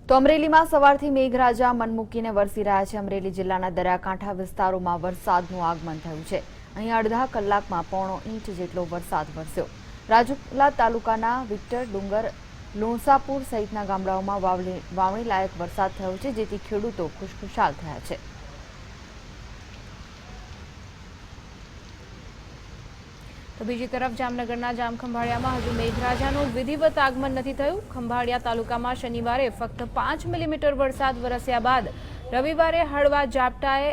તો અમરેલીમાં સવારથી મેઘરાજા મન મૂકીને વરસી રહ્યા છે। અમરેલી જિલ્લાના દરિયાકાંઠા વિસ્તારોમાં વરસાદનું આગમન થયું છે। અહીં અડધા કલાકમાં 1.5 ઇંચ જેટલો વરસાદ વરસ્યો। રાજુલા તાલુકાના વિક્ટર ડુંગર લુણસાપુર સહિતના ગામડાઓમાં વાવણી લાયક વરસાદ થયો છે, જેથી ખેડૂતો ખુશખુશાલ થયા છે। તો બીજી તરફ જામનગરના જામખંભાળિયામાં હજુ મેઘરાજાનું વિધિવત આગમન નથી થયું। ખંભાળિયા તાલુકામાં શનિવારે ફક્ત 5 મિલીમીટર વરસાદ વરસ્યા બાદ રવિવારે હળવા ઝાપટાએ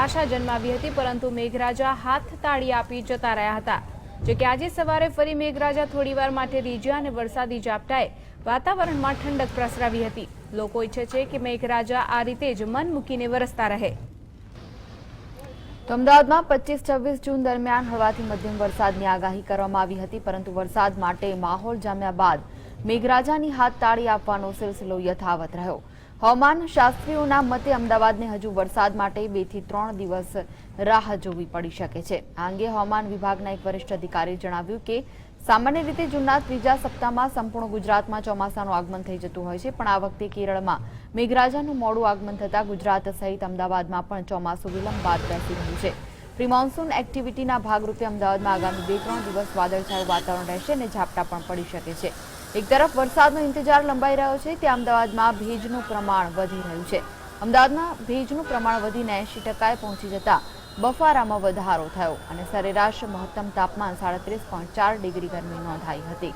આશા જન્માવી હતી, પરંતુ મેઘરાજા હાથ તાળી આપી જતા રહ્યા હતા। જો કે આજે સવારે ફરી મેઘરાજા થોડીવાર માટે રીઝ્યા અને વરસાદી ઝાપટાએ વાતાવરણમાં ઠંડક પ્રસરાવી હતી। લોકો ઈચ્છે છે કે મેઘરાજા આ રીતે જ મન મૂકીને વરસતા રહે। તો અમદાવાદમાં 25-26 જૂન દરમિયાન હળવાથી મધ્યમ વરસાદની આગાહી કરવામાં આવી હતી, પરંતુ વરસાદ માટે માહોલ જામ્યા બાદ મેઘરાજાની હાથ તાળી આપવાનો સિલસિલો યથાવત રહ્યો। હવામાન શાસ્ત્રીઓના મતે અમદાવાદને હજુ વરસાદ માટે 2 થી 3 દિવસ રાહ જોવી પડી શકે છે। આ અંગે હવામાન વિભાગના એક વરિષ્ઠ અધિકારીએ જણાવ્યું કે સામાન્ય રીતે જૂનના ત્રીજા સપ્તાહમાં સંપૂર્ણ ગુજરાતમાં ચોમાસાનું આગમન થઈ જતું હોય છે, પણ આ વખતે કેરળમાં મેઘરાજાનું મોડું આગમન થતાં ગુજરાત સહિત અમદાવાદમાં પણ ચોમાસું વિલંબ બાદ બેસી રહ્યું છે। પ્રી મોન્સૂન એક્ટિવિટીના ભાગરૂપે અમદાવાદમાં આગામી 2-3 દિવસ વાદળછાયું વાતાવરણ રહેશે અને ઝાપટા પણ પડી શકે છે। એક તરફ વરસાદનો ઇંતજાર લંબાઈ રહ્યો છે, ત્યાં અમદાવાદમાં ભેજનું પ્રમાણ વધી રહ્યું છે। અમદાવાદમાં ભેજનું પ્રમાણ વધીને 80% પહોંચી જતા બફારામાં વધારો થયો અને સરેરાશ મહત્તમ તાપમાન 37.4 ડિગ્રી ગરમી નોંધાઈ હતી।